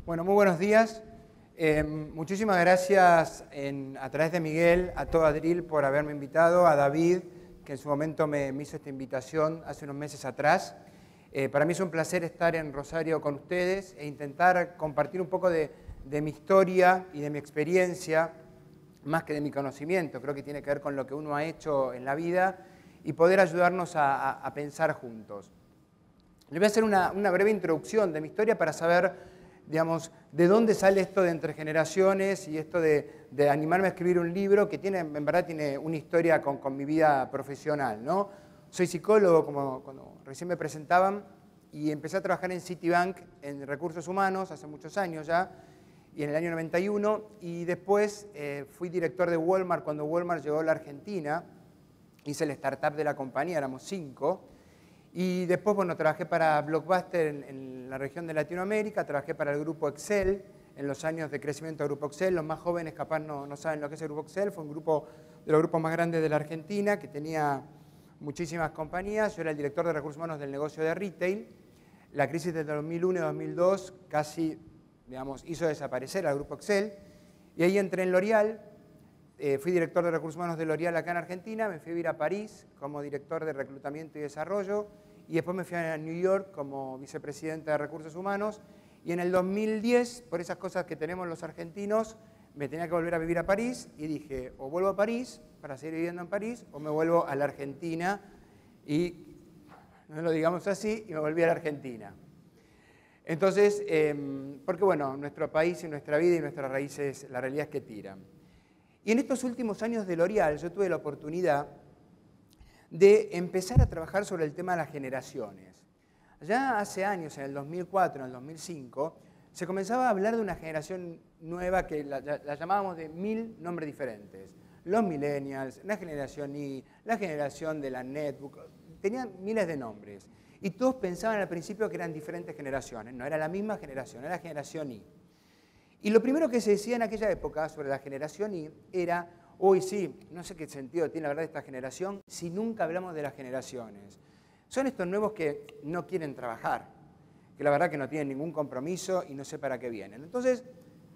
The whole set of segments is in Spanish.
Bueno, muy buenos días. Muchísimas gracias a través de Miguel, a todo Adril por haberme invitado, a David, que en su momento me hizo esta invitación hace unos meses atrás. Para mí es un placer estar en Rosario con ustedes e intentar compartir un poco de mi historia y de mi experiencia, más que de mi conocimiento. Creo que tiene que ver con lo que uno ha hecho en la vida y poder ayudarnos a pensar juntos. Les voy a hacer una breve introducción de mi historia para saber, digamos, de dónde sale esto de entre generaciones y esto de animarme a escribir un libro que en verdad tiene una historia con mi vida profesional, ¿no? Soy psicólogo, como cuando recién me presentaban, y empecé a trabajar en Citibank en recursos humanos hace muchos años ya, y en el año 91, y después fui director de Walmart cuando Walmart llegó a la Argentina, hice el startup de la compañía, éramos 5, y después, bueno, trabajé para Blockbuster en la región de Latinoamérica, trabajé para el Grupo Excel en los años de crecimiento del Grupo Excel. Los más jóvenes capaz no saben lo que es el Grupo Excel, fue un grupo de los grupos más grandes de la Argentina que tenía muchísimas compañías. Yo era el director de recursos humanos del negocio de retail. La crisis de 2001 y 2002 casi, digamos, hizo desaparecer al Grupo Excel. Y ahí entré en L'Oréal. Fui director de recursos humanos de L'Oréal acá en Argentina, me fui a vivir a París como director de reclutamiento y desarrollo y después me fui a New York como vicepresidente de recursos humanos y en el 2010, por esas cosas que tenemos los argentinos, me tenía que volver a vivir a París y dije, o vuelvo a París para seguir viviendo en París o me vuelvo a la Argentina y, no lo digamos así, y me volví a la Argentina. Entonces, porque bueno, nuestro país y nuestra vida y nuestras raíces, la realidad es que tiran. Y en estos últimos años de L'Oréal yo tuve la oportunidad de empezar a trabajar sobre el tema de las generaciones. Ya hace años, en el 2004, en el 2005, se comenzaba a hablar de una generación nueva que la llamábamos de 1000 nombres diferentes. Los millennials, la generación Y, la generación de la netbook, tenían miles de nombres. Y todos pensaban al principio que eran diferentes generaciones, no era la misma generación, era la generación Y. Y lo primero que se decía en aquella época sobre la generación Y era, uy, sí, no sé qué sentido tiene la verdad esta generación si nunca hablamos de las generaciones. Son estos nuevos que no quieren trabajar, que la verdad que no tienen ningún compromiso y no sé para qué vienen. Entonces,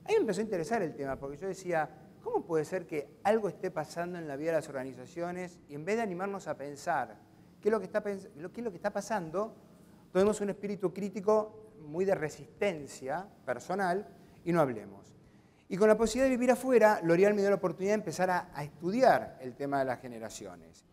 a mí me empezó a interesar el tema, porque yo decía, ¿cómo puede ser que algo esté pasando en la vida de las organizaciones y en vez de animarnos a pensar qué es lo que está pasando, tenemos un espíritu crítico muy de resistencia personal y no hablemos? Y con la posibilidad de vivir afuera, L'Oréal me dio la oportunidad de empezar a estudiar el tema de las generaciones.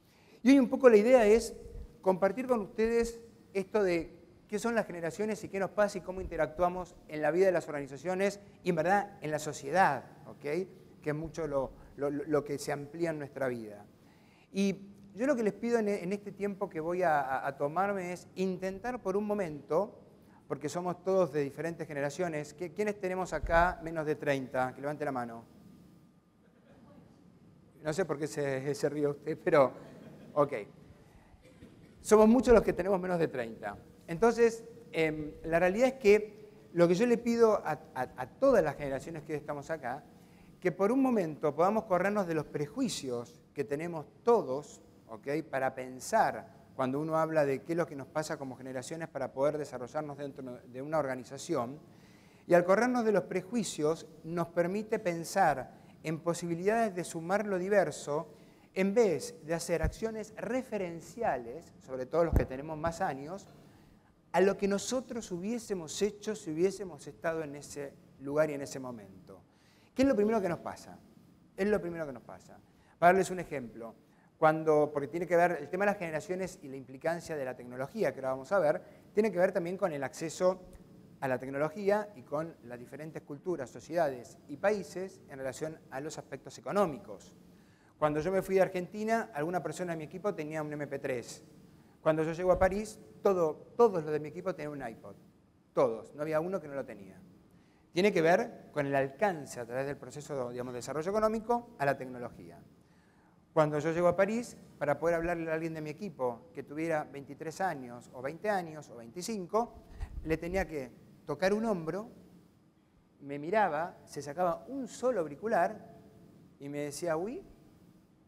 Y hoy un poco la idea es compartir con ustedes esto de qué son las generaciones y qué nos pasa y cómo interactuamos en la vida de las organizaciones y en verdad en la sociedad, ¿ok? Que es mucho lo que se amplía en nuestra vida. Y yo lo que les pido en este tiempo que voy a tomarme es intentar por un momento, porque somos todos de diferentes generaciones. ¿Quiénes tenemos acá menos de 30? Que levante la mano. No sé por qué se ríe usted, pero ok. Somos muchos los que tenemos menos de 30. Entonces, la realidad es que lo que yo le pido a todas las generaciones que hoy estamos acá, que por un momento podamos corrernos de los prejuicios que tenemos todos, ¿ok? Para pensar cuando uno habla de qué es lo que nos pasa como generaciones para poder desarrollarnos dentro de una organización. Y al corrernos de los prejuicios nos permite pensar en posibilidades de sumar lo diverso en vez de hacer acciones referenciales, sobre todo los que tenemos más años, a lo que nosotros hubiésemos hecho si hubiésemos estado en ese lugar y en ese momento. ¿Qué es lo primero que nos pasa? Es lo primero que nos pasa. Para darles un ejemplo, porque tiene que ver, el tema de las generaciones y la implicancia de la tecnología, que ahora vamos a ver, tiene que ver también con el acceso a la tecnología y con las diferentes culturas, sociedades y países en relación a los aspectos económicos. Cuando yo me fui de Argentina, alguna persona de mi equipo tenía un MP3. Cuando yo llego a París, todos los de mi equipo tenían un iPod. Todos, no había uno que no lo tenía. Tiene que ver con el alcance a través del proceso, digamos, de desarrollo económico a la tecnología. Cuando yo llego a París, para poder hablarle a alguien de mi equipo que tuviera 23 años, o 20 años, o 25, le tenía que tocar un hombro, me miraba, se sacaba un solo auricular y me decía, uy,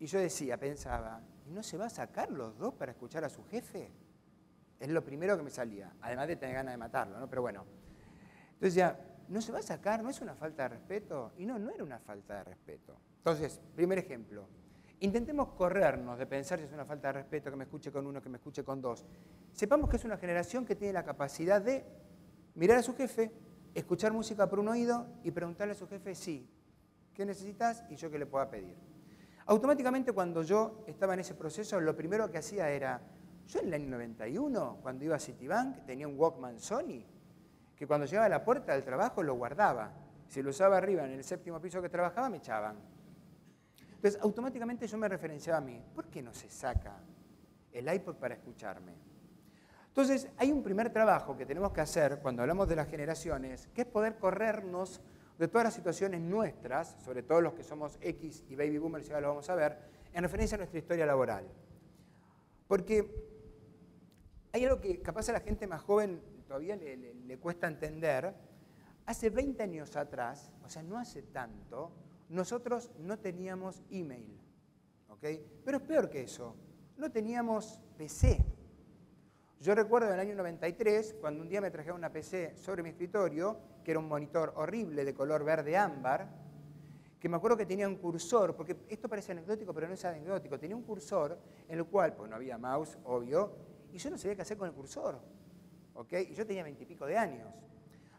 y yo pensaba, ¿y no se va a sacar los dos para escuchar a su jefe? Es lo primero que me salía, además de tener ganas de matarlo, ¿no? Pero bueno. Entonces ya, no se va a sacar, no es una falta de respeto. Y no era una falta de respeto. Entonces, primer ejemplo. Intentemos corrernos de pensar si es una falta de respeto que me escuche con uno, que me escuche con dos. Sepamos que es una generación que tiene la capacidad de mirar a su jefe, escuchar música por un oído y preguntarle a su jefe, sí, ¿qué necesitas? Y yo qué le pueda pedir. Automáticamente cuando yo estaba en ese proceso, lo primero que hacía era, yo en el año 91, cuando iba a Citibank, tenía un Walkman Sony, que cuando llegaba a la puerta del trabajo lo guardaba. Si lo usaba arriba en el 7º piso que trabajaba, me echaban. Entonces, automáticamente yo me referenciaba a mí. ¿Por qué no se saca el iPod para escucharme? Entonces, hay un primer trabajo que tenemos que hacer cuando hablamos de las generaciones, que es poder corrernos de todas las situaciones nuestras, sobre todo los que somos X y Baby Boomers, ya lo vamos a ver, en referencia a nuestra historia laboral. Porque hay algo que capaz a la gente más joven todavía le cuesta entender. Hace 20 años atrás, o sea, no hace tanto, nosotros no teníamos email, ¿ok? Pero es peor que eso, no teníamos PC. Yo recuerdo en el año 93, cuando un día me trajeron una PC sobre mi escritorio, que era un monitor horrible de color verde ámbar, que me acuerdo que tenía un cursor, porque esto parece anecdótico, pero no es anecdótico, tenía un cursor en el cual, pues no había mouse, obvio, y yo no sabía qué hacer con el cursor, ¿ok? Y yo tenía 20 y pico de años.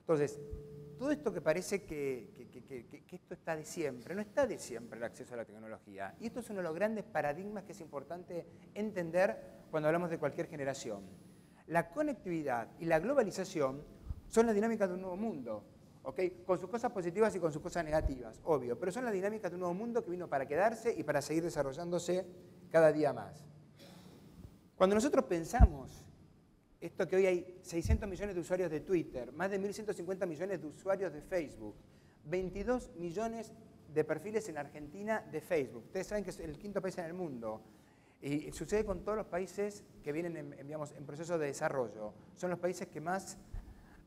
Entonces, todo esto que parece que esto está de siempre, no está de siempre el acceso a la tecnología. Y esto es uno de los grandes paradigmas que es importante entender cuando hablamos de cualquier generación. La conectividad y la globalización son las dinámicas de un nuevo mundo, ¿ok? Con sus cosas positivas y con sus cosas negativas, obvio, pero son las dinámicas de un nuevo mundo que vino para quedarse y para seguir desarrollándose cada día más. Cuando nosotros pensamos esto que hoy hay 600 millones de usuarios de Twitter, más de 1.150 millones de usuarios de Facebook, 22 millones de perfiles en Argentina de Facebook. Ustedes saben que es el 5º país en el mundo. Y sucede con todos los países que vienen en proceso de desarrollo. Son los países que más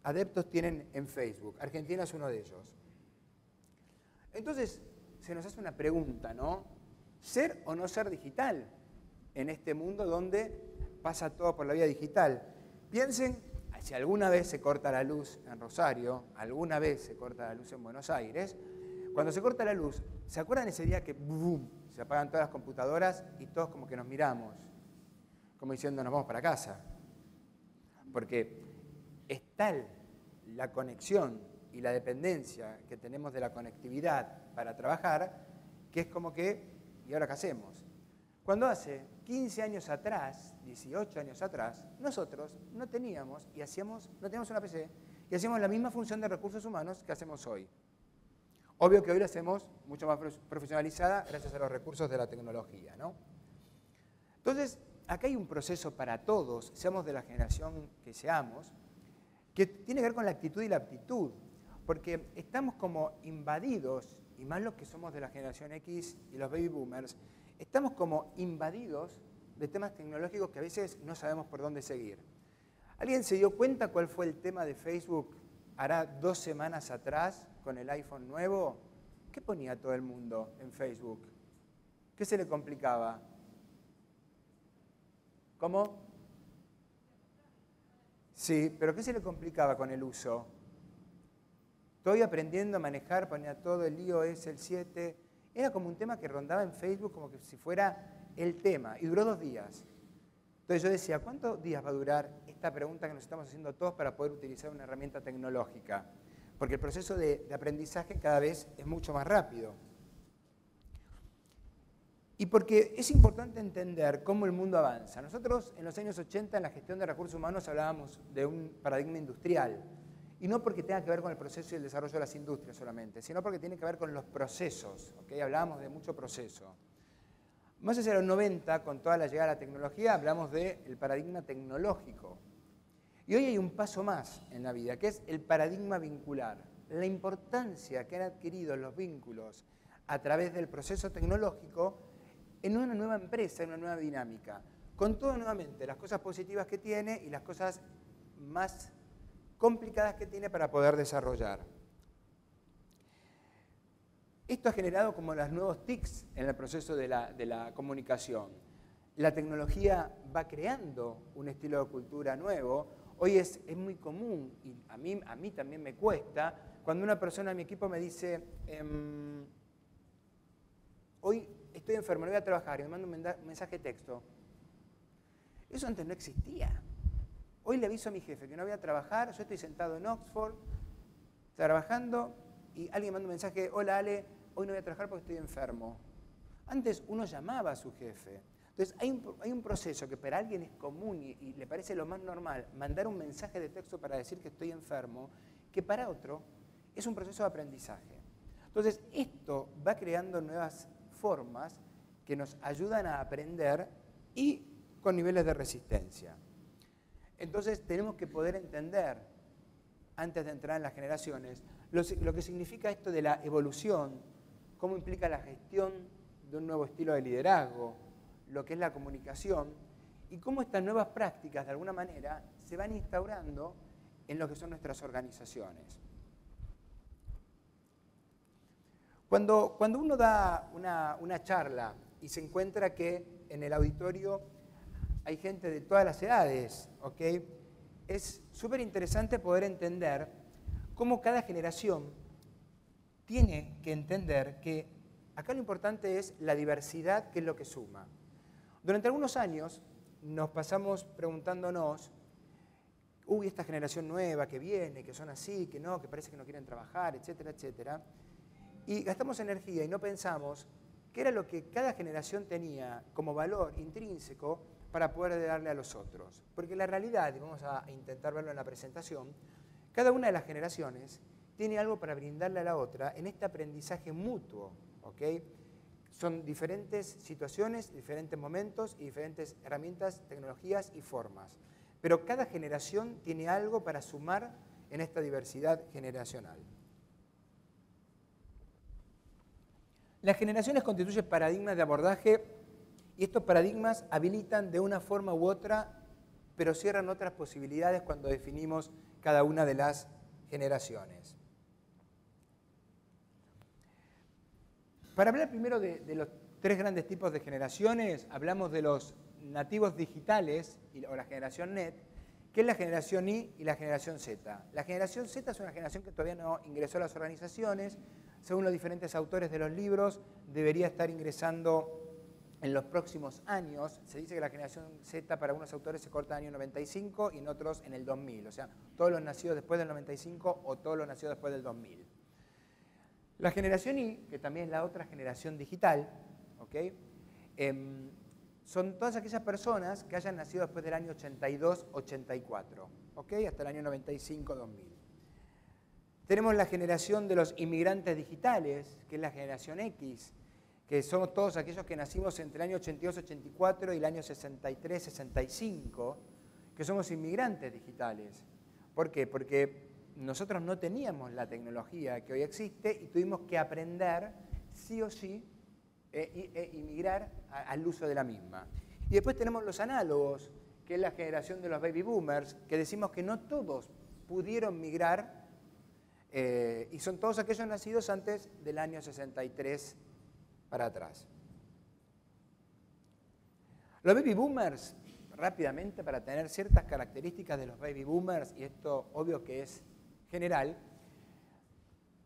adeptos tienen en Facebook. Argentina es uno de ellos. Entonces, se nos hace una pregunta, ¿no? ¿Ser o no ser digital en este mundo donde pasa todo por la vía digital? Piensen, si alguna vez se corta la luz en Rosario, alguna vez se corta la luz en Buenos Aires, cuando se corta la luz, ¿se acuerdan ese día que ¡bum!, se apagan todas las computadoras y todos como que nos miramos, como diciendo nos vamos para casa? Porque es tal la conexión y la dependencia que tenemos de la conectividad para trabajar, que es como que, ¿y ahora qué hacemos? Cuando hace 15 años atrás, 18 años atrás, nosotros no teníamos no teníamos una PC y hacíamos la misma función de recursos humanos que hacemos hoy. Obvio que hoy lo hacemos mucho más profesionalizada gracias a los recursos de la tecnología, ¿no? Entonces, acá hay un proceso para todos, seamos de la generación que seamos, que tiene que ver con la actitud y la aptitud, porque estamos como invadidos, y más los que somos de la generación X y los baby boomers, estamos como invadidos de temas tecnológicos que a veces no sabemos por dónde seguir. ¿Alguien se dio cuenta cuál fue el tema de Facebook hará 2 semanas atrás con el iPhone nuevo? ¿Qué ponía todo el mundo en Facebook? ¿Qué se le complicaba? ¿Cómo? Sí, pero ¿qué se le complicaba con el uso? Estoy aprendiendo a manejar, ponía todo el iOS, el 7. Era como un tema que rondaba en Facebook como que si fuera el tema. Y duró 2 días. Entonces yo decía, ¿cuántos días va a durar esta pregunta que nos estamos haciendo todos para poder utilizar una herramienta tecnológica? Porque el proceso de aprendizaje cada vez es mucho más rápido. Y porque es importante entender cómo el mundo avanza. Nosotros en los años 80 en la gestión de recursos humanos hablábamos de un paradigma industrial. Y no porque tenga que ver con el proceso y el desarrollo de las industrias solamente, sino porque tiene que ver con los procesos. ¿Okay? Hablábamos de mucho proceso. Más hacia los 90, con toda la llegada de la tecnología, hablamos del paradigma tecnológico. Y hoy hay un paso más en la vida, que es el paradigma vincular. La importancia que han adquirido los vínculos a través del proceso tecnológico en una nueva empresa, en una nueva dinámica. Con todo, nuevamente, las cosas positivas que tiene y las cosas más complicadas que tiene para poder desarrollar. Esto ha generado como los nuevos tics en el proceso de la comunicación. La tecnología va creando un estilo de cultura nuevo. Hoy es muy común, y a mí también me cuesta, cuando una persona de mi equipo me dice, hoy estoy enfermo, no voy a trabajar, y me manda un mensaje de texto. Eso antes no existía. Hoy le aviso a mi jefe que no voy a trabajar, yo estoy sentado en Oxford, trabajando, y alguien manda un mensaje, hola Ale, hoy no voy a trabajar porque estoy enfermo. Antes uno llamaba a su jefe. Entonces hay un proceso que para alguien es común y le parece lo más normal mandar un mensaje de texto para decir que estoy enfermo, que para otro es un proceso de aprendizaje. Entonces esto va creando nuevas formas que nos ayudan a aprender y con niveles de resistencia. Entonces tenemos que poder entender, antes de entrar en las generaciones, lo que significa esto de la evolución, cómo implica la gestión de un nuevo estilo de liderazgo, lo que es la comunicación, y cómo estas nuevas prácticas, de alguna manera, se van instaurando en lo que son nuestras organizaciones. Cuando uno da una charla y se encuentra que en el auditorio hay gente de todas las edades, ¿ok? Es súper interesante poder entender cómo cada generación tiene que entender que acá lo importante es la diversidad, que es lo que suma. Durante algunos años nos pasamos preguntándonos, uy, esta generación nueva que viene, que son así, que no, que parece que no quieren trabajar, etcétera, etcétera. Y gastamos energía y no pensamos qué era lo que cada generación tenía como valor intrínseco para poder darle a los otros. Porque la realidad, y vamos a intentar verlo en la presentación, cada una de las generaciones tiene algo para brindarle a la otra en este aprendizaje mutuo, ¿ok? Son diferentes situaciones, diferentes momentos y diferentes herramientas, tecnologías y formas. Pero cada generación tiene algo para sumar en esta diversidad generacional. Las generaciones constituyen paradigmas de abordaje y estos paradigmas habilitan de una forma u otra, pero cierran otras posibilidades cuando definimos cada una de las generaciones. Para hablar primero de los tres grandes tipos de generaciones, hablamos de los nativos digitales, o la generación NET, que es la generación Y y la generación Z. La generación Z es una generación que todavía no ingresó a las organizaciones. Según los diferentes autores de los libros, debería estar ingresando en los próximos años. Se dice que la generación Z para algunos autores se corta en el año 95 y en otros en el 2000. O sea, todos los nacidos después del 95 o todos los nacidos después del 2000. La generación Y, que también es la otra generación digital, ¿okay? Son todas aquellas personas que hayan nacido después del año 82-84, ¿okay? Hasta el año 95-2000. Tenemos la generación de los inmigrantes digitales, que es la generación X, que somos todos aquellos que nacimos entre el año 82-84 y el año 63-65, que somos inmigrantes digitales. ¿Por qué? Porque nosotros no teníamos la tecnología que hoy existe y tuvimos que aprender, sí o sí, inmigrar al uso de la misma. Y después tenemos los análogos, que es la generación de los baby boomers, que decimos que no todos pudieron migrar y son todos aquellos nacidos antes del año 63 para atrás. Los baby boomers, rápidamente, para tener ciertas características de los baby boomers, y esto obvio que es general,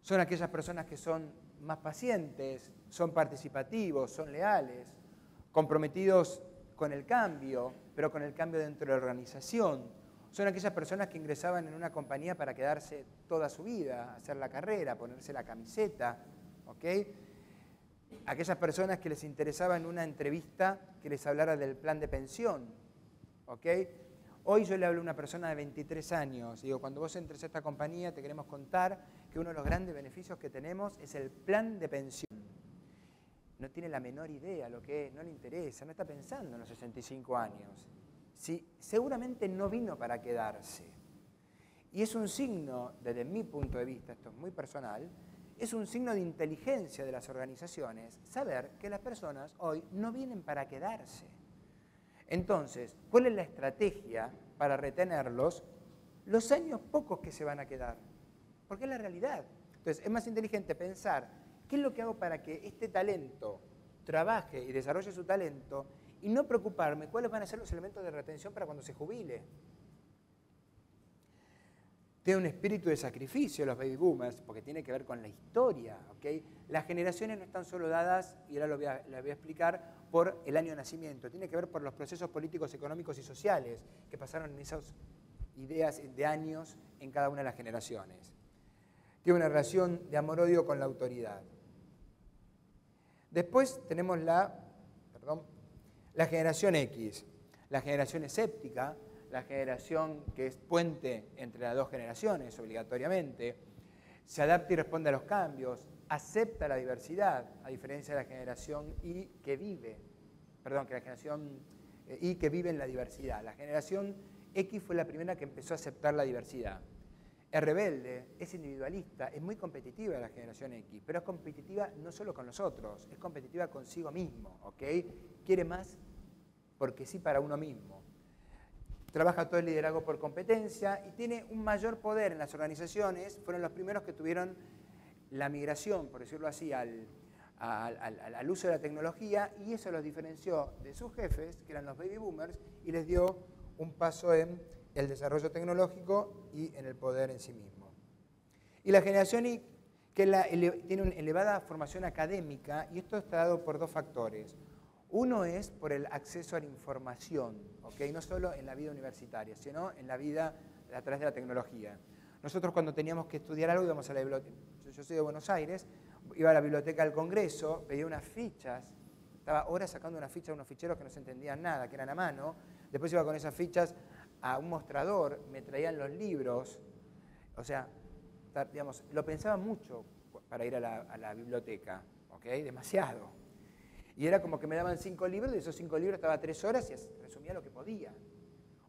son aquellas personas que son más pacientes, son participativos, son leales, comprometidos con el cambio, pero con el cambio dentro de la organización. Son aquellas personas que ingresaban en una compañía para quedarse toda su vida, hacer la carrera, ponerse la camiseta, ¿ok? Aquellas personas que les interesaba en una entrevista que les hablara del plan de pensión, ¿ok? Hoy yo le hablo a una persona de 23 años, digo, cuando vos entres a esta compañía te queremos contar que uno de los grandes beneficios que tenemos es el plan de pensión. No tiene la menor idea lo que es, no le interesa, no está pensando en los 65 años. Sí, seguramente no vino para quedarse. Y es un signo, desde mi punto de vista, esto es muy personal, es un signo de inteligencia de las organizaciones saber que las personas hoy no vienen para quedarse. Entonces, ¿cuál es la estrategia para retenerlos los años pocos que se van a quedar? Porque es la realidad. Entonces, es más inteligente pensar qué es lo que hago para que este talento trabaje y desarrolle su talento y no preocuparme cuáles van a ser los elementos de retención para cuando se jubile. Tiene un espíritu de sacrificio los baby boomers, porque tiene que ver con la historia. ¿Okay? Las generaciones no están solo dadas, y ahora les voy a explicar, por el año de nacimiento. Tiene que ver por los procesos políticos, económicos y sociales que pasaron en esas ideas de años en cada una de las generaciones. Tiene una relación de amor-odio con la autoridad. Después tenemos la generación X, la generación escéptica, la generación que es puente entre las dos generaciones obligatoriamente, se adapta y responde a los cambios, acepta la diversidad, a diferencia de la generación Y que vive, que vive en la diversidad. La generación X fue la primera que empezó a aceptar la diversidad. Es rebelde, es individualista, es muy competitiva la generación X, pero es competitiva no solo con los otros, es competitiva consigo mismo, ¿ok? Quiere más porque sí para uno mismo. Trabaja todo el liderazgo por competencia y tiene un mayor poder en las organizaciones. Fueron los primeros que tuvieron la migración, por decirlo así, al uso de la tecnología, y eso los diferenció de sus jefes, que eran los baby boomers, y les dio un paso en el desarrollo tecnológico y en el poder en sí mismo. Y la generación Y, que tiene una elevada formación académica, y esto está dado por dos factores. Uno es por el acceso a la información, ¿okay? No solo en la vida universitaria, sino en la vida a través de la tecnología. Nosotros cuando teníamos que estudiar algo íbamos a la biblioteca. Yo soy de Buenos Aires, iba a la biblioteca del Congreso, pedía unas fichas, estaba horas sacando unas fichas de unos ficheros que no se entendían nada, que eran a mano. Después iba con esas fichas a un mostrador, me traían los libros. O sea, digamos, lo pensaba mucho para ir a la biblioteca, ¿okay? Demasiado. Y era como que me daban 5 libros, de esos 5 libros estaba 3 horas y resumía lo que podía.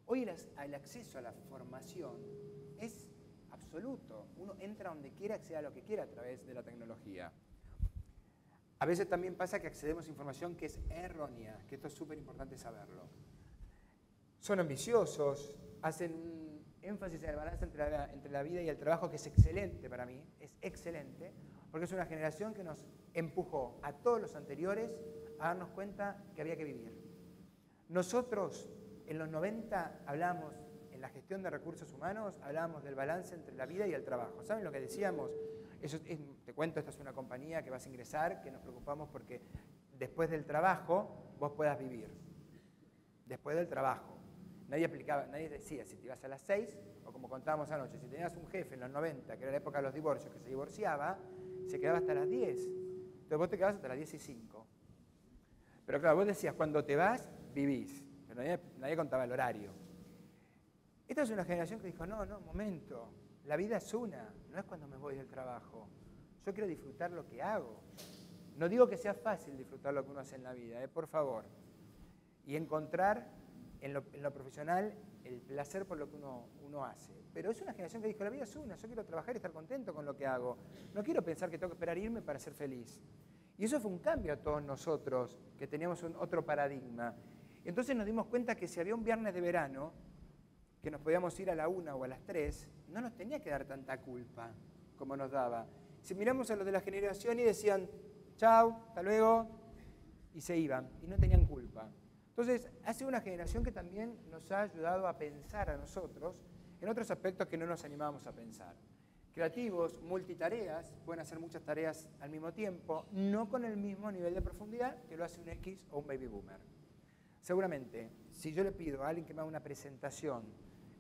Hoy el acceso a la formación es absoluto. Uno entra donde quiera, accede a lo que quiera a través de la tecnología. A veces también pasa que accedemos a información que es errónea, que esto es súper importante saberlo. Son ambiciosos, hacen un énfasis en el balance entre la vida y el trabajo, que es excelente para mí, es excelente, porque es una generación que nos empujó a todos los anteriores a darnos cuenta que había que vivir. Nosotros, en los 90, hablábamos, en la gestión de recursos humanos, hablábamos del balance entre la vida y el trabajo. ¿Saben lo que decíamos? Te cuento, esta es una compañía que vas a ingresar, que nos preocupamos porque después del trabajo vos puedas vivir. Después del trabajo. Nadie decía si te ibas a las 6, o como contábamos anoche, si tenías un jefe en los 90, que era la época de los divorcios, que se divorciaba, se quedaba hasta las 10. Entonces vos te quedabas hasta las 10 y 5. Pero claro, vos decías, cuando te vas, vivís. Pero nadie contaba el horario. Esta es una generación que dijo, no, momento. La vida es una, no es cuando me voy del trabajo. Yo quiero disfrutar lo que hago. No digo que sea fácil disfrutar lo que uno hace en la vida, por favor. Y encontrar en lo profesional el placer por lo que uno hace. Pero es una generación que dijo, la vida es una, yo quiero trabajar y estar contento con lo que hago. No quiero pensar que tengo que esperar irme para ser feliz. Y eso fue un cambio a todos nosotros, que teníamos otro paradigma. Entonces nos dimos cuenta que si había un viernes de verano, que nos podíamos ir a la 1 o a las 3, no nos tenía que dar tanta culpa como nos daba. Si miramos a los de la generación y decían, chau, hasta luego, y se iban, y no tenían culpa. Entonces, ha sido una generación que también nos ha ayudado a pensar a nosotros en otros aspectos que no nos animábamos a pensar. Creativos, multitareas, pueden hacer muchas tareas al mismo tiempo, no con el mismo nivel de profundidad que lo hace un X o un baby boomer. Seguramente, si yo le pido a alguien que me haga una presentación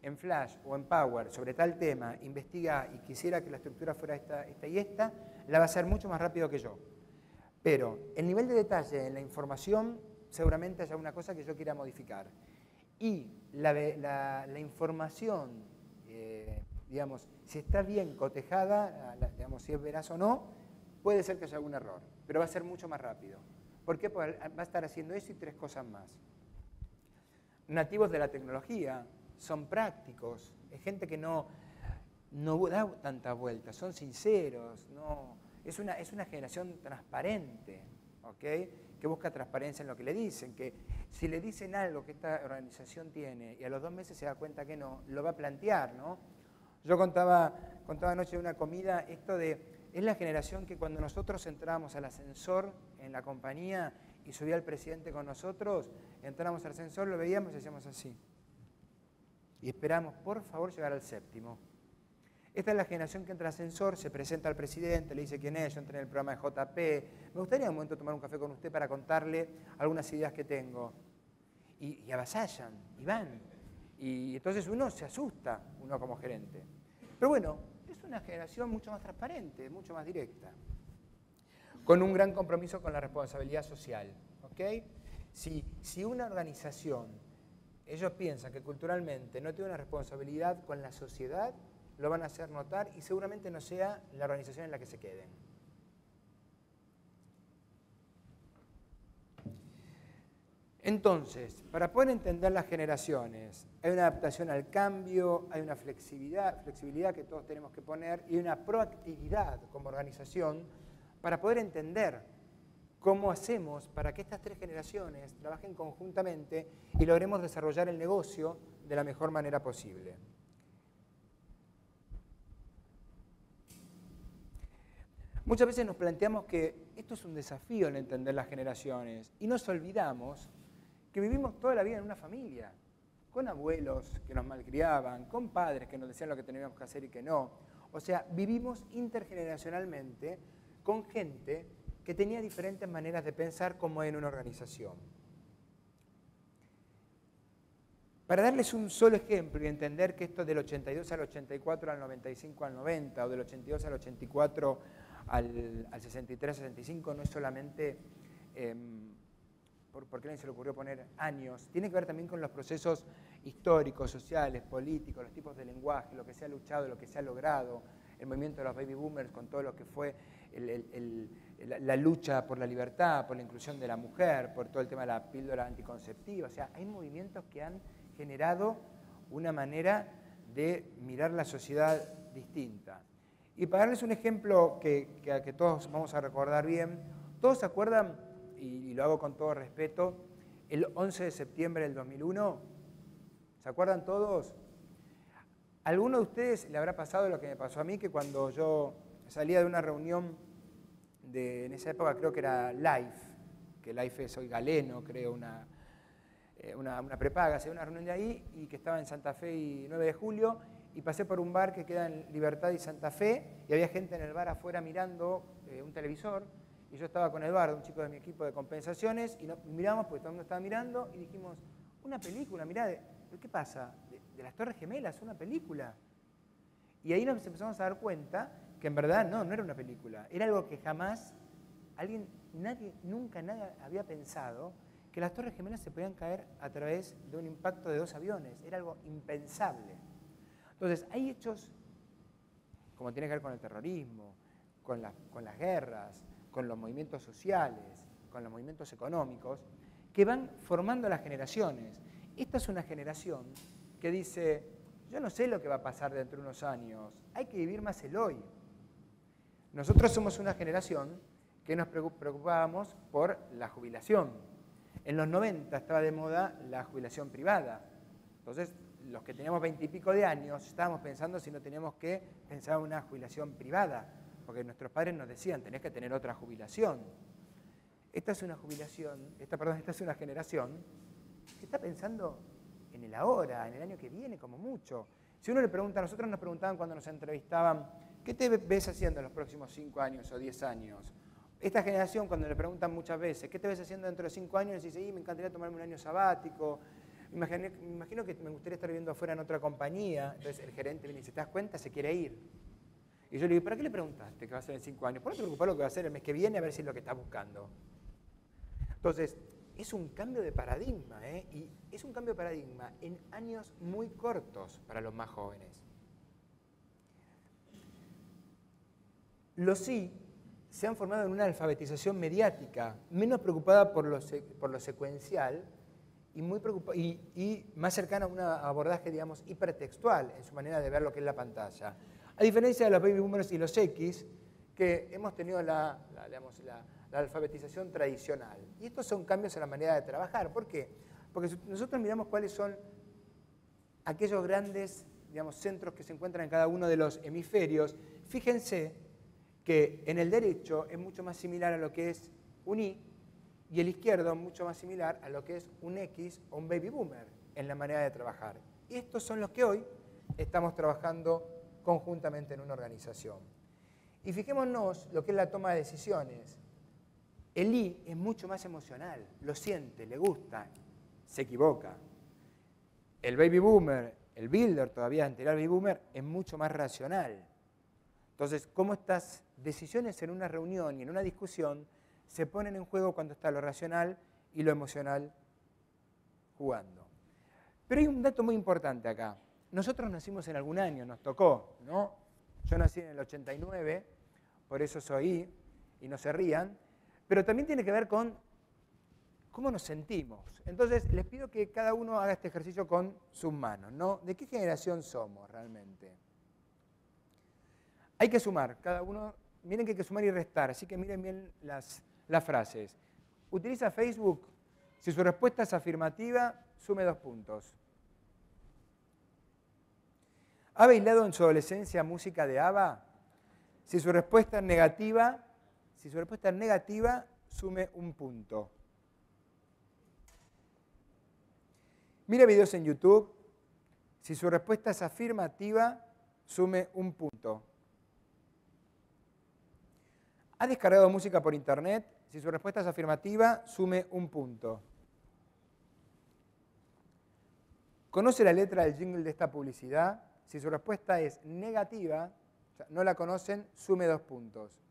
en Flash o en Power sobre tal tema, investiga y quisiera que la estructura fuera esta y esta, la va a hacer mucho más rápido que yo. Pero el nivel de detalle en la información, seguramente haya una cosa que yo quiera modificar. Y la información, digamos, si está bien cotejada, digamos, si es veraz o no, puede ser que haya algún error, pero va a ser mucho más rápido. ¿Por qué? Porque va a estar haciendo eso y 3 cosas más. Nativos de la tecnología, son prácticos, es gente que no da tanta vuelta, son sinceros, es una generación transparente, ¿ok? Que busca transparencia en lo que le dicen, que si le dicen algo que esta organización tiene y a los 2 meses se da cuenta que no, lo va a plantear, ¿no? Yo contaba anoche en una comida esto de, es la generación que cuando nosotros entrábamos al ascensor en la compañía y subía el presidente con nosotros, entrábamos al ascensor, lo veíamos y hacíamos así. Y esperamos, por favor, llegar al 7º. Esta es la generación que entra al ascensor, se presenta al presidente, le dice quién es, yo entré en el programa de JP. Me gustaría en un momento tomar un café con usted para contarle algunas ideas que tengo. Y avasallan, y van. Y entonces uno se asusta, uno como gerente. Pero bueno, es una generación mucho más transparente, mucho más directa, con un gran compromiso con la responsabilidad social. ¿Okay? Si una organización, ellos piensan que culturalmente no tiene una responsabilidad con la sociedad, lo van a hacer notar y seguramente no sea la organización en la que se queden. Entonces, para poder entender las generaciones, hay una adaptación al cambio, hay una flexibilidad que todos tenemos que poner y una proactividad como organización para poder entender cómo hacemos para que estas tres generaciones trabajen conjuntamente y logremos desarrollar el negocio de la mejor manera posible. Muchas veces nos planteamos que esto es un desafío en entender las generaciones y nos olvidamos que vivimos toda la vida en una familia, con abuelos que nos malcriaban, con padres que nos decían lo que teníamos que hacer y que no. O sea, vivimos intergeneracionalmente con gente que tenía diferentes maneras de pensar como en una organización. Para darles un solo ejemplo y entender que esto del 82 al 84 al 95 al 90 o del 82 al 84 al 63 al 65 no es solamente por qué a alguien se le ocurrió poner años, tiene que ver también con los procesos históricos, sociales, políticos, los tipos de lenguaje, lo que se ha luchado, lo que se ha logrado, el movimiento de los baby boomers con todo lo que fue la lucha por la libertad, por la inclusión de la mujer, por todo el tema de la píldora anticonceptiva. O sea, hay movimientos que han generado una manera de mirar la sociedad distinta. Y para darles un ejemplo que todos vamos a recordar bien, todos se acuerdan, y lo hago con todo respeto, el 11 de septiembre del 2001, ¿se acuerdan todos? ¿A alguno de ustedes le habrá pasado lo que me pasó a mí, que cuando yo salía de una reunión en esa época creo que era Life, que Life es hoy Galeno, creo, una prepaga, hacía una reunión de ahí y que estaba en Santa Fe y 9 de julio, y pasé por un bar que queda en Libertad y Santa Fe, y había gente en el bar afuera mirando un televisor, y yo estaba con Eduardo, un chico de mi equipo de compensaciones, y miramos porque todo el mundo estaba mirando, y dijimos, una película, mirá, ¿qué pasa? De las Torres Gemelas, una película. Y ahí nos empezamos a dar cuenta que en verdad no era una película, era algo que jamás nadie había pensado, que las Torres Gemelas se podían caer a través de un impacto de 2 aviones, era algo impensable. Entonces, hay hechos, como tiene que ver con el terrorismo, con las guerras, con los movimientos sociales, con los movimientos económicos, que van formando las generaciones. Esta es una generación que dice, yo no sé lo que va a pasar dentro de unos años, hay que vivir más el hoy. Nosotros somos una generación que nos preocupábamos por la jubilación. En los 90 estaba de moda la jubilación privada. Entonces, los que teníamos 20 y pico de años estábamos pensando si no teníamos que pensar en una jubilación privada, porque nuestros padres nos decían, tenés que tener otra jubilación. Esta es una generación que está pensando en el ahora, en el año que viene como mucho. Si uno le pregunta, a nosotros nos preguntaban cuando nos entrevistaban, ¿qué te ves haciendo en los próximos 5 años o 10 años? Esta generación, cuando le preguntan muchas veces, ¿qué te ves haciendo dentro de 5 años? Y dice, me encantaría tomarme un año sabático, me imagino que me gustaría estar viviendo afuera en otra compañía. Entonces el gerente viene y dice, ¿te das cuenta? Se quiere ir. Y yo le digo, ¿para qué le preguntaste qué va a hacer en 5 años? ¿Por qué no te preocupás lo que va a hacer el mes que viene a ver si es lo que estás buscando? Entonces, es un cambio de paradigma, y es un cambio de paradigma en años muy cortos para los más jóvenes. Los sí se han formado en una alfabetización mediática, menos preocupada por lo secuencial y más cercana a un abordaje, digamos, hipertextual en su manera de ver lo que es la pantalla. A diferencia de los baby boomers y los X, que hemos tenido la alfabetización tradicional. Y estos son cambios en la manera de trabajar. ¿Por qué? Porque si nosotros miramos cuáles son aquellos grandes, digamos, centros que se encuentran en cada uno de los hemisferios, fíjense que en el derecho es mucho más similar a lo que es un Y, y el izquierdo mucho más similar a lo que es un X o un baby boomer en la manera de trabajar. Y estos son los que hoy estamos trabajando conjuntamente en una organización. Y fijémonos lo que es la toma de decisiones. El I es mucho más emocional, lo siente, le gusta, se equivoca. El baby boomer, el builder todavía anterior al baby boomer, es mucho más racional. Entonces, cómo estas decisiones en una reunión y en una discusión se ponen en juego cuando está lo racional y lo emocional jugando. Pero hay un dato muy importante acá. Nosotros nacimos en algún año, nos tocó, ¿no? Yo nací en el 89, por eso soy I, y no se rían, pero también tiene que ver con cómo nos sentimos. Entonces, les pido que cada uno haga este ejercicio con sus manos, ¿no? ¿De qué generación somos realmente? Hay que sumar, cada uno, miren que hay que sumar y restar, así que miren bien las frases. ¿Utiliza Facebook? Si su respuesta es afirmativa, sume 2 puntos. ¿Ha bailado en su adolescencia música de ABBA? Si su respuesta es negativa, sume 1 punto. ¿Mira videos en YouTube? Si su respuesta es afirmativa, sume 1 punto. ¿Ha descargado música por internet? Si su respuesta es afirmativa, sume 1 punto. ¿Conoce la letra del jingle de esta publicidad? Si su respuesta es negativa, o sea, no la conocen, sume 2 puntos.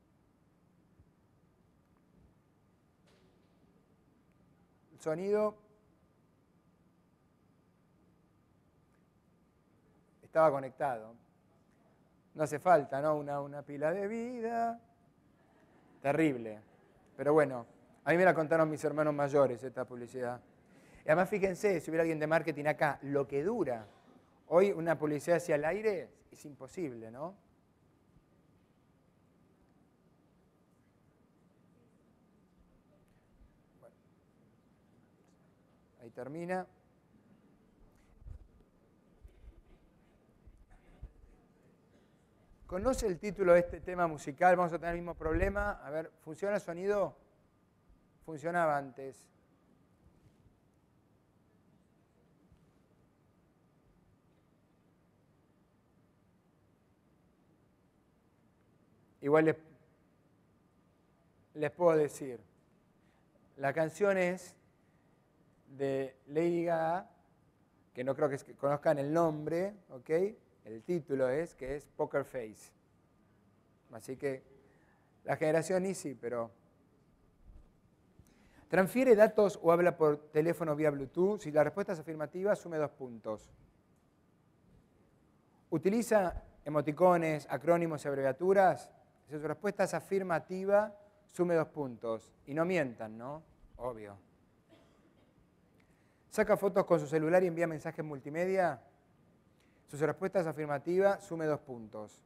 El sonido estaba conectado. No hace falta, ¿no? Una pila de vida. Terrible. Pero bueno, a mí me la contaron mis hermanos mayores esta publicidad. Y además fíjense, si hubiera alguien de marketing acá, lo que dura. Hoy una publicidad hacia el aire es imposible, ¿no? Bueno, ahí termina. ¿Conoce el título de este tema musical? Vamos a tener el mismo problema. A ver, ¿funciona el sonido? Funcionaba antes. Igual les puedo decir. La canción es de Lady Gaga, que no creo que conozcan el nombre, ¿ok? El título es Poker Face. Así que la generación Y sí, pero... ¿Transfiere datos o habla por teléfono vía Bluetooth? Si la respuesta es afirmativa, sume 2 puntos. ¿Utiliza emoticones, acrónimos y abreviaturas? Si su respuesta es afirmativa, sume 2 puntos. Y no mientan, ¿no? Obvio. ¿Saca fotos con su celular y envía mensajes multimedia? Si su respuesta es afirmativa, sume 2 puntos.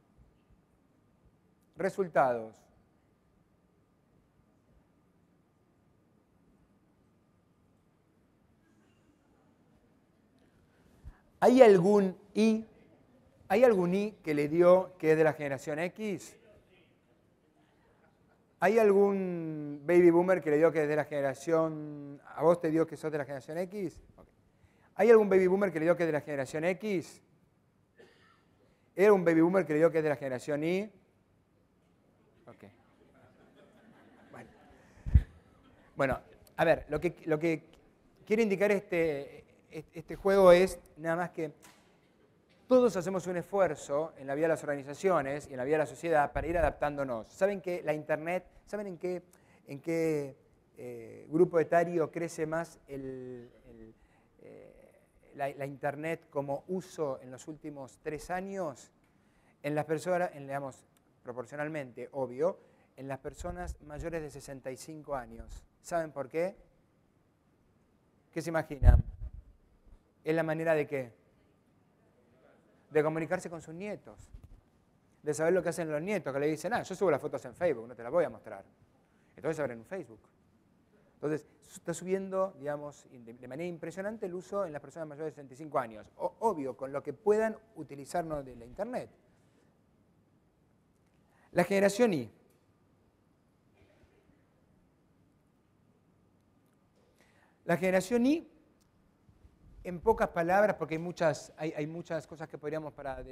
Resultados. ¿Hay algún I que le dio que es de la generación X? ¿Hay algún baby boomer que le dio que es de la generación... ¿A vos te dio que sos de la generación X? Okay. ¿Hay algún baby boomer que le dio que es de la generación X? ¿Era un baby boomer que le dio que es de la generación Y? Ok. Bueno, a ver, lo que quiere indicar este juego es nada más que todos hacemos un esfuerzo en la vida de las organizaciones y en la vida de la sociedad para ir adaptándonos. ¿Saben que la Internet, saben en qué grupo etario crece más la Internet como uso en los últimos 3 años? En las personas, digamos, proporcionalmente, obvio, en las personas mayores de 65 años. ¿Saben por qué? ¿Qué se imaginan? ¿Es la manera de qué? De comunicarse con sus nietos. De saber lo que hacen los nietos, que le dicen, yo subo las fotos en Facebook, no te las voy a mostrar. Entonces abren un Facebook. Entonces, está subiendo, digamos, de manera impresionante el uso en las personas mayores de 65 años. Obvio, con lo que puedan utilizarnos de la Internet. La generación Y. La generación Y en pocas palabras, porque hay muchas cosas que podríamos para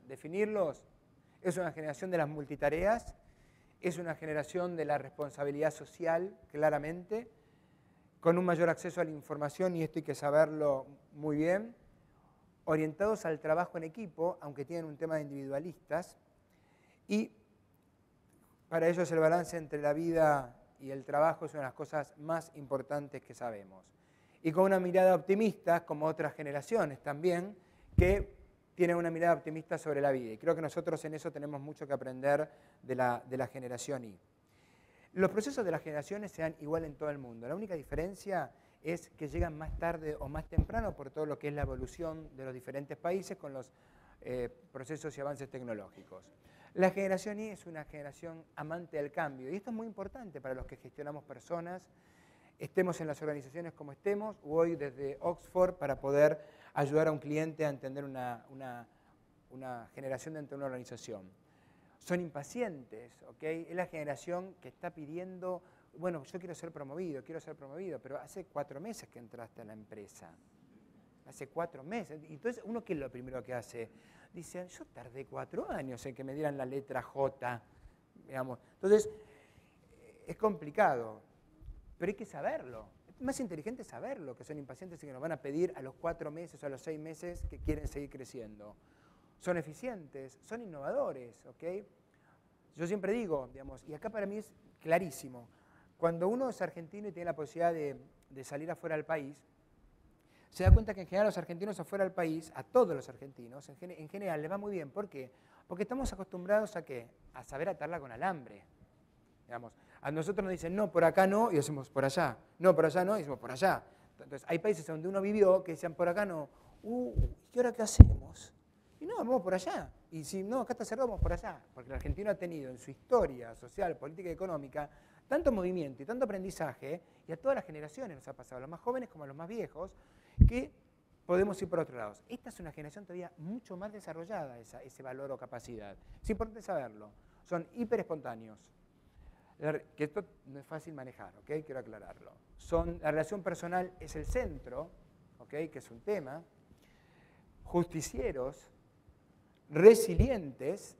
definirlos, es una generación de las multitareas, es una generación de la responsabilidad social, claramente, con un mayor acceso a la información, y esto hay que saberlo muy bien, orientados al trabajo en equipo, aunque tienen un tema de individualistas, y para ellos el balance entre la vida y el trabajo es una de las cosas más importantes que sabemos. Y con una mirada optimista, como otras generaciones también, que tienen una mirada optimista sobre la vida. Y creo que nosotros en eso tenemos mucho que aprender de la generación Y. Los procesos de las generaciones se dan igual en todo el mundo. La única diferencia es que llegan más tarde o más temprano por todo lo que es la evolución de los diferentes países con los procesos y avances tecnológicos. La generación Y es una generación amante del cambio, y esto es muy importante para los que gestionamos personas, estemos en las organizaciones como estemos, o hoy desde Oxford para poder ayudar a un cliente a entender una generación dentro de una organización. Son impacientes, ¿ok? Es la generación que está pidiendo, bueno, yo quiero ser promovido, pero hace 4 meses que entraste a la empresa. Hace 4 meses. Entonces, ¿uno qué es lo primero que hace? Dice, yo tardé 4 años en que me dieran la letra J, digamos. Entonces, es complicado, pero hay que saberlo. Es más inteligente saberlo, que son impacientes y que nos van a pedir a los 4 meses o a los 6 meses que quieren seguir creciendo. Son eficientes, son innovadores, ¿ok? Yo siempre digo, digamos, y acá para mí es clarísimo, cuando uno es argentino y tiene la posibilidad de salir afuera del país, se da cuenta que en general los argentinos afuera del país, a todos los argentinos, en general les va muy bien. ¿Por qué? Porque estamos acostumbrados ¿a qué? A saber atarla con alambre. Digamos, a nosotros nos dicen, no, por acá no, y decimos por allá. No, por allá no, y decimos por allá. Entonces, hay países donde uno vivió que decían por acá no. ¿Y ahora qué hacemos? Y no, vamos por allá. Y si no, acá está cerrado, vamos por allá. Porque el argentino ha tenido en su historia social, política y económica tanto movimiento y tanto aprendizaje, y a todas las generaciones nos ha pasado, a los más jóvenes como a los más viejos, que podemos ir por otro lado. Esta es una generación todavía mucho más desarrollada, ese valor o capacidad. Es importante saberlo. Son hiper espontáneos. Que esto no es fácil manejar, ¿ok? Quiero aclararlo. La relación personal es el centro, ¿ok? Que es un tema. Justicieros, resilientes,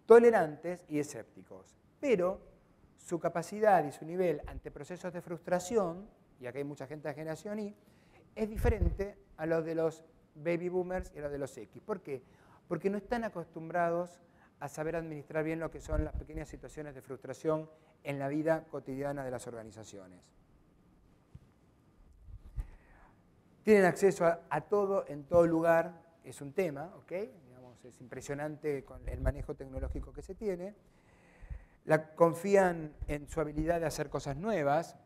tolerantes y escépticos. Pero su capacidad y su nivel ante procesos de frustración, y acá hay mucha gente de la generación Y, es diferente a los de los baby boomers y a los de los X. ¿Por qué? Porque no están acostumbrados a saber administrar bien lo que son las pequeñas situaciones de frustración en la vida cotidiana de las organizaciones. Tienen acceso a todo en todo lugar, es un tema, ¿ok? Digamos, es impresionante con el manejo tecnológico que se tiene. Confían en su habilidad de hacer cosas nuevas.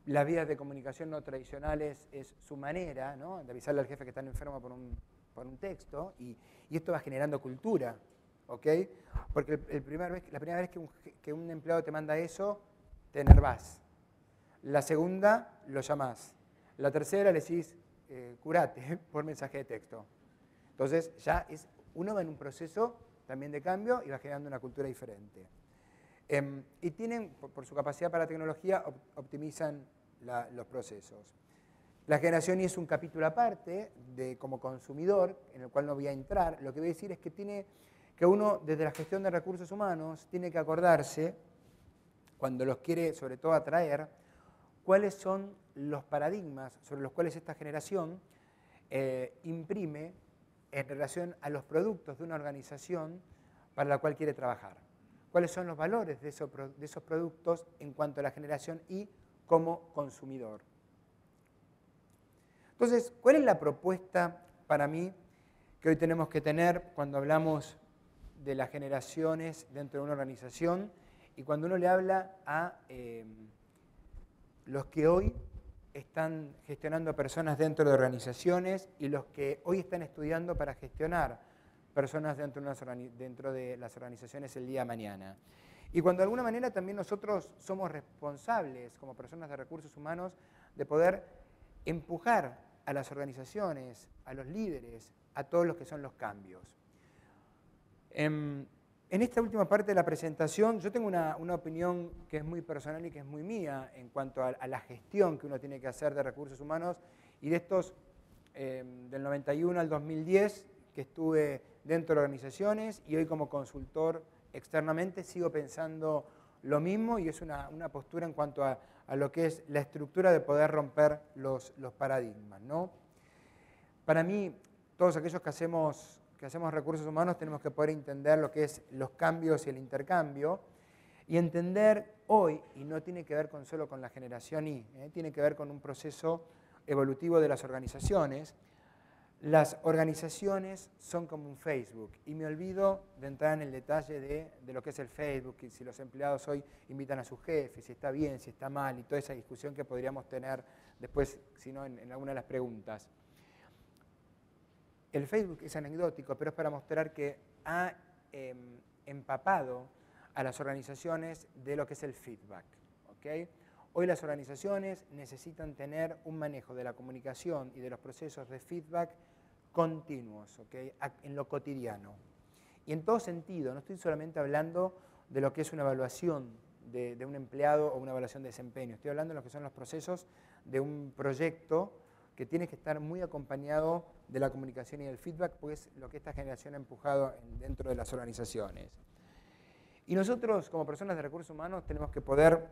Las vías de comunicación no tradicionales es su manera, ¿no? De avisarle al jefe que están enfermo por un texto, y esto va generando cultura, ¿ok? Porque la primera vez que un empleado te manda eso, te enervás. La segunda, lo llamás. La tercera, le decís, curate por mensaje de texto. Entonces, ya uno va en un proceso también de cambio y va generando una cultura diferente. Y tienen, por su capacidad para la tecnología, optimizan los procesos. La generación Y es un capítulo aparte como consumidor, en el cual no voy a entrar. Lo que voy a decir es que uno, desde la gestión de recursos humanos, tiene que acordarse, cuando los quiere sobre todo atraer, cuáles son los paradigmas sobre los cuales esta generación imprime en relación a los productos de una organización para la cual quiere trabajar. ¿Cuáles son los valores de esos productos en cuanto a la generación Y como consumidor? Entonces, ¿cuál es la propuesta para mí que hoy tenemos que tener cuando hablamos de las generaciones dentro de una organización y cuando uno le habla a los que hoy están gestionando personas dentro de organizaciones y los que hoy están estudiando para gestionar personas dentro de las organizaciones el día de mañana? Y cuando de alguna manera también nosotros somos responsables como personas de recursos humanos de poder empujar a las organizaciones, a los líderes, a todos los que son los cambios. En esta última parte de la presentación yo tengo una opinión que es muy personal y que es muy mía en cuanto a la gestión que uno tiene que hacer de recursos humanos Y de estos, del 91 al 2010, que estuve dentro de organizaciones y hoy como consultor externamente, sigo pensando lo mismo y es una postura en cuanto a lo que es la estructura de poder romper los paradigmas, ¿no? Para mí, todos aquellos que hacemos recursos humanos tenemos que poder entender lo que es los cambios y el intercambio y entender hoy, y no tiene que ver solo con la generación Y, tiene que ver con un proceso evolutivo de las organizaciones. Las organizaciones son como un Facebook y me olvido de entrar en el detalle de lo que es el Facebook y si los empleados hoy invitan a sus jefes, si está bien, si está mal y toda esa discusión que podríamos tener después, si no, en alguna de las preguntas. El Facebook es anecdótico, pero es para mostrar que ha empapado a las organizaciones de lo que es el feedback. ¿Okay? Hoy las organizaciones necesitan tener un manejo de la comunicación y de los procesos de feedback continuos, ¿okay? En lo cotidiano. Y en todo sentido, no estoy solamente hablando de lo que es una evaluación de un empleado o una evaluación de desempeño, estoy hablando de lo que son los procesos de un proyecto que tiene que estar muy acompañado de la comunicación y del feedback, porque es lo que esta generación ha empujado dentro de las organizaciones. Y nosotros, como personas de recursos humanos, tenemos que poder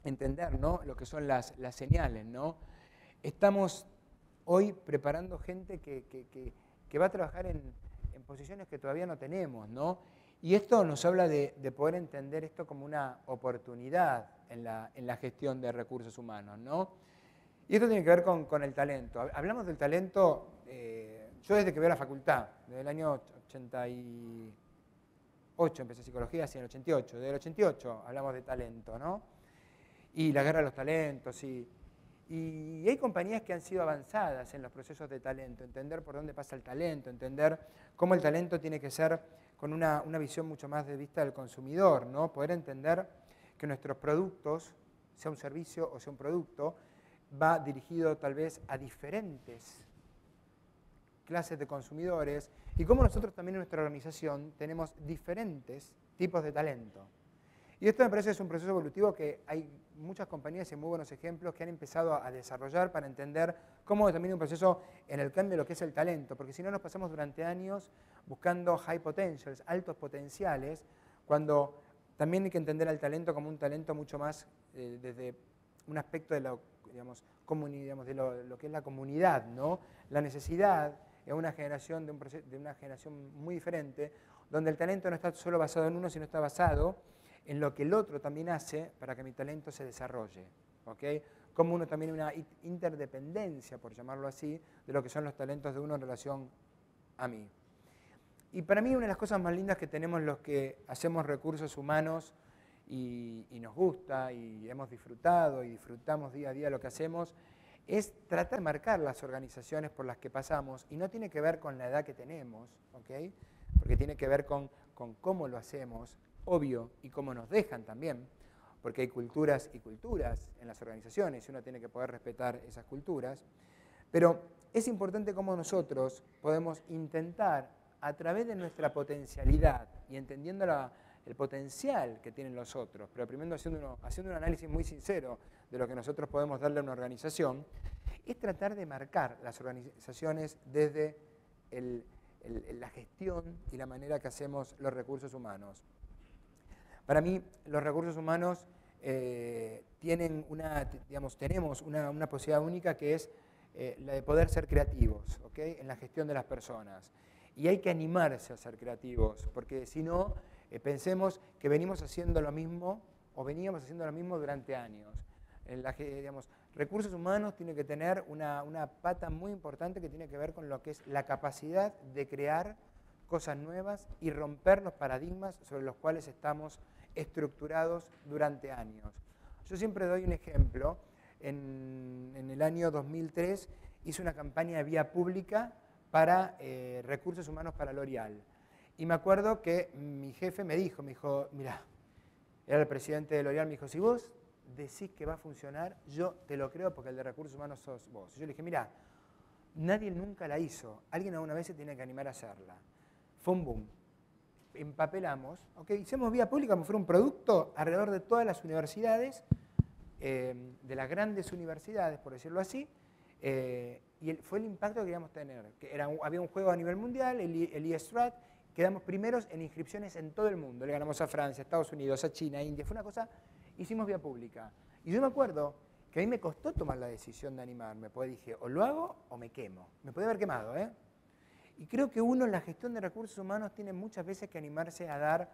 entender, ¿no?, lo que son las señales, ¿no? Estamos hoy preparando gente que va a trabajar en posiciones que todavía no tenemos, ¿no? Y esto nos habla de poder entender esto como una oportunidad en la gestión de recursos humanos, ¿no? Y esto tiene que ver con el talento. Hablamos del talento, yo desde que veo la facultad, desde el año 88, empecé psicología, así en el 88, desde el 88 hablamos de talento, ¿no? Y la guerra de los talentos, y hay compañías que han sido avanzadas en los procesos de talento, entender por dónde pasa el talento, entender cómo el talento tiene que ser con una visión mucho más de vista del consumidor, ¿no? Poder entender que nuestros productos, sea un servicio o sea un producto, va dirigido tal vez a diferentes clases de consumidores y cómo nosotros también en nuestra organización tenemos diferentes tipos de talento. Y esto me parece que es un proceso evolutivo que hay muchas compañías y muy buenos ejemplos que han empezado a desarrollar para entender cómo también hay un proceso en el cambio de lo que es el talento, porque si no nos pasamos durante años buscando high potentials, altos potenciales, cuando también hay que entender al talento como un talento mucho más desde un aspecto de lo que es la comunidad, ¿no? La necesidad en una generación de una generación muy diferente, donde el talento no está solo basado en uno, sino está basado en lo que el otro también hace para que mi talento se desarrolle. ¿Okay? Como uno también una interdependencia, por llamarlo así, de lo que son los talentos de uno en relación a mí. Y para mí una de las cosas más lindas que tenemos los que hacemos recursos humanos y nos gusta y hemos disfrutado y disfrutamos día a día lo que hacemos, es tratar de marcar las organizaciones por las que pasamos y no tiene que ver con la edad que tenemos, ¿okay? Porque tiene que ver con cómo lo hacemos, obvio, y cómo nos dejan también, porque hay culturas y culturas en las organizaciones y uno tiene que poder respetar esas culturas, pero es importante cómo nosotros podemos intentar, a través de nuestra potencialidad y entendiendo el potencial que tienen los otros, pero primero haciendo un análisis muy sincero de lo que nosotros podemos darle a una organización, es tratar de marcar las organizaciones desde la gestión y la manera que hacemos los recursos humanos. Para mí, los recursos humanos tenemos una posibilidad única que es la de poder ser creativos, ¿okay? En la gestión de las personas. Y hay que animarse a ser creativos, porque si no, pensemos que venimos haciendo lo mismo o veníamos haciendo lo mismo durante años. Recursos humanos tienen que tener una pata muy importante que tiene que ver con lo que es la capacidad de crear cosas nuevas y romper los paradigmas sobre los cuales estamos estructurados durante años. Yo siempre doy un ejemplo. En el año 2003 hice una campaña de vía pública para recursos humanos para L'Oréal. Y me acuerdo que mi jefe me dijo, mirá, era el presidente de L'Oréal, me dijo, si vos decís que va a funcionar, yo te lo creo porque el de recursos humanos sos vos. Y yo le dije, mirá, nadie nunca la hizo, alguien alguna vez se tiene que animar a hacerla. Fue un boom. Empapelamos, ¿okay? Hicimos vía pública como fuera un producto alrededor de todas las universidades, de las grandes universidades, por decirlo así, Fue el impacto que queríamos tener. Que había un juego a nivel mundial, el eStrat, quedamos primeros en inscripciones en todo el mundo. Le ganamos a Francia, a Estados Unidos, a China, a India. Fue una cosa, hicimos vía pública. Y yo me acuerdo que a mí me costó tomar la decisión de animarme, porque dije, o lo hago o me quemo. Me podía haber quemado, ¿eh? Y creo que uno en la gestión de recursos humanos tiene muchas veces que animarse a dar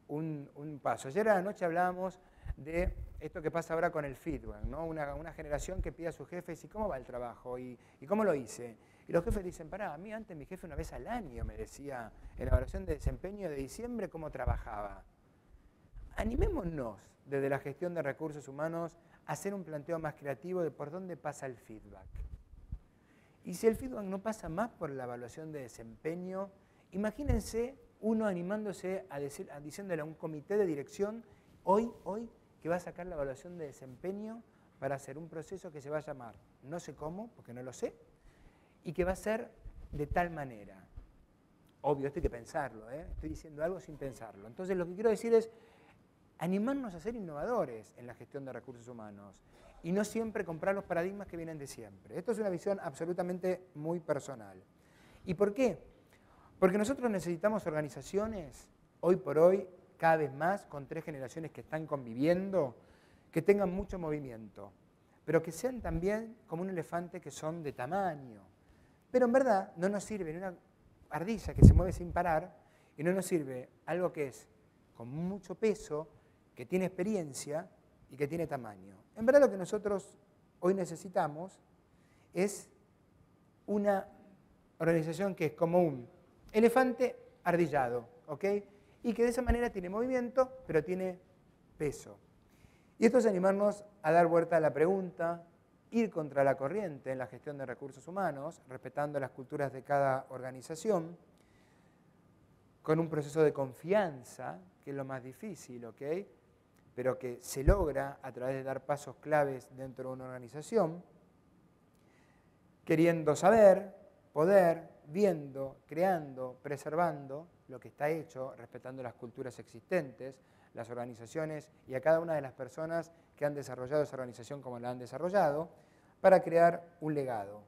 un paso. Ayer a la noche hablábamos de esto que pasa ahora con el feedback, ¿no? Una generación que pide a sus jefes, ¿y cómo va el trabajo? ¿Y cómo lo hice? Y los jefes dicen, pará, a mí antes mi jefe una vez al año me decía en la evaluación de desempeño de diciembre cómo trabajaba. Animémonos desde la gestión de recursos humanos a hacer un planteo más creativo de por dónde pasa el feedback. Y si el feedback no pasa más por la evaluación de desempeño, imagínense uno animándose diciéndole a un comité de dirección hoy, que va a sacar la evaluación de desempeño para hacer un proceso que se va a llamar, no sé cómo, porque no lo sé, y que va a ser de tal manera. Obvio, esto hay que pensarlo, ¿eh? Estoy diciendo algo sin pensarlo. Entonces lo que quiero decir es animarnos a ser innovadores en la gestión de recursos humanos y no siempre comprar los paradigmas que vienen de siempre. Esto es una visión absolutamente muy personal. ¿Y por qué? Porque nosotros necesitamos organizaciones, hoy por hoy, cada vez más, con 3 generaciones que están conviviendo, que tengan mucho movimiento, pero que sean también como un elefante que son de tamaño. Pero en verdad no nos sirve ni una ardilla que se mueve sin parar y no nos sirve algo que es con mucho peso, que tiene experiencia y que tiene tamaño. En verdad lo que nosotros hoy necesitamos es una organización que es como un elefante ardillado, ¿ok? Y que de esa manera tiene movimiento, pero tiene peso. Y esto es animarnos a dar vuelta a la pregunta, ir contra la corriente en la gestión de recursos humanos, respetando las culturas de cada organización, con un proceso de confianza, que es lo más difícil, ¿ok? Pero que se logra a través de dar pasos claves dentro de una organización, queriendo saber, poder, viendo, creando, preservando lo que está hecho, respetando las culturas existentes, las organizaciones y a cada una de las personas que han desarrollado esa organización como la han desarrollado, para crear un legado,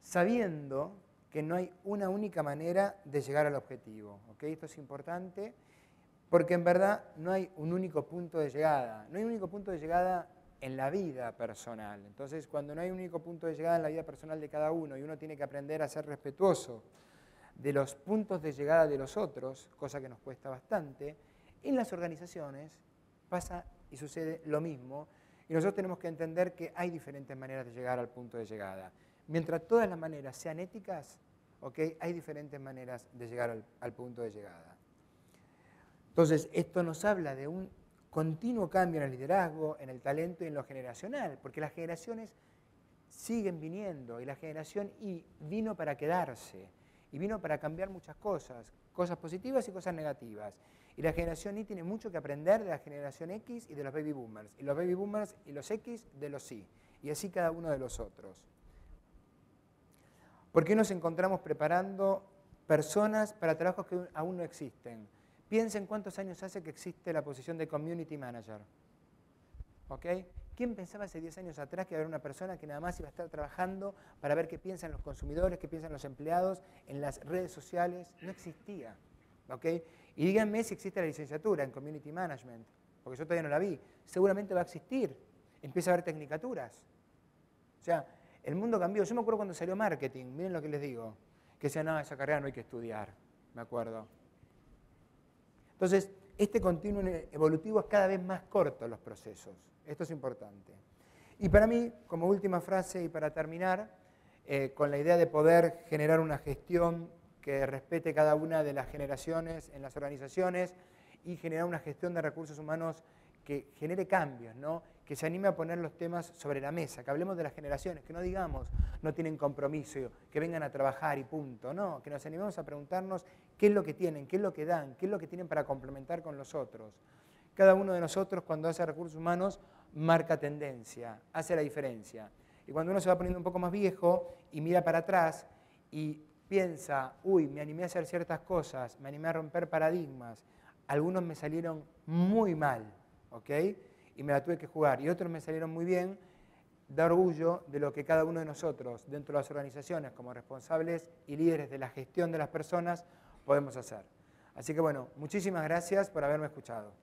sabiendo que no hay una única manera de llegar al objetivo. ¿Okay? Esto es importante porque en verdad no hay un único punto de llegada. No hay un único punto de llegada en la vida personal. Entonces, cuando no hay un único punto de llegada en la vida personal de cada uno y uno tiene que aprender a ser respetuoso de los puntos de llegada de los otros, cosa que nos cuesta bastante, en las organizaciones pasa y sucede lo mismo y nosotros tenemos que entender que hay diferentes maneras de llegar al punto de llegada. Mientras todas las maneras sean éticas, ¿okay? Hay diferentes maneras de llegar al punto de llegada. Entonces, esto nos habla de un continuo cambio en el liderazgo, en el talento y en lo generacional, porque las generaciones siguen viniendo y la generación Y vino para quedarse y vino para cambiar muchas cosas positivas y cosas negativas. Y la generación Y tiene mucho que aprender de la generación X y de los baby boomers, y los baby boomers y los X de los Y, y así cada uno de los otros. ¿Por qué nos encontramos preparando personas para trabajos que aún no existen? Piensen cuántos años hace que existe la posición de Community Manager. ¿Okay? ¿Quién pensaba hace 10 años atrás que iba a haber una persona que nada más iba a estar trabajando para ver qué piensan los consumidores, qué piensan los empleados en las redes sociales? No existía. ¿Okay? Y díganme si existe la licenciatura en Community Management, porque yo todavía no la vi. Seguramente va a existir. Empieza a haber tecnicaturas. O sea, el mundo cambió. Yo me acuerdo cuando salió marketing, miren lo que les digo, que decían, no, esa carrera no hay que estudiar, me acuerdo. Entonces, este continuo evolutivo es cada vez más corto los procesos. Esto es importante. Y para mí, como última frase y para terminar, con la idea de poder generar una gestión que respete cada una de las generaciones en las organizaciones y generar una gestión de recursos humanos que genere cambios, ¿no? Que se anime a poner los temas sobre la mesa, que hablemos de las generaciones, que no digamos no tienen compromiso, que vengan a trabajar y punto, no, que nos animemos a preguntarnos qué es lo que tienen, qué es lo que dan, qué es lo que tienen para complementar con los otros. Cada uno de nosotros cuando hace recursos humanos marca tendencia, hace la diferencia. Y cuando uno se va poniendo un poco más viejo y mira para atrás y piensa, uy, me animé a hacer ciertas cosas, me animé a romper paradigmas, algunos me salieron muy mal, ¿ok? Y me la tuve que jugar, y otros me salieron muy bien, da orgullo de lo que cada uno de nosotros, dentro de las organizaciones, como responsables y líderes de la gestión de las personas, podemos hacer. Así que bueno, muchísimas gracias por haberme escuchado.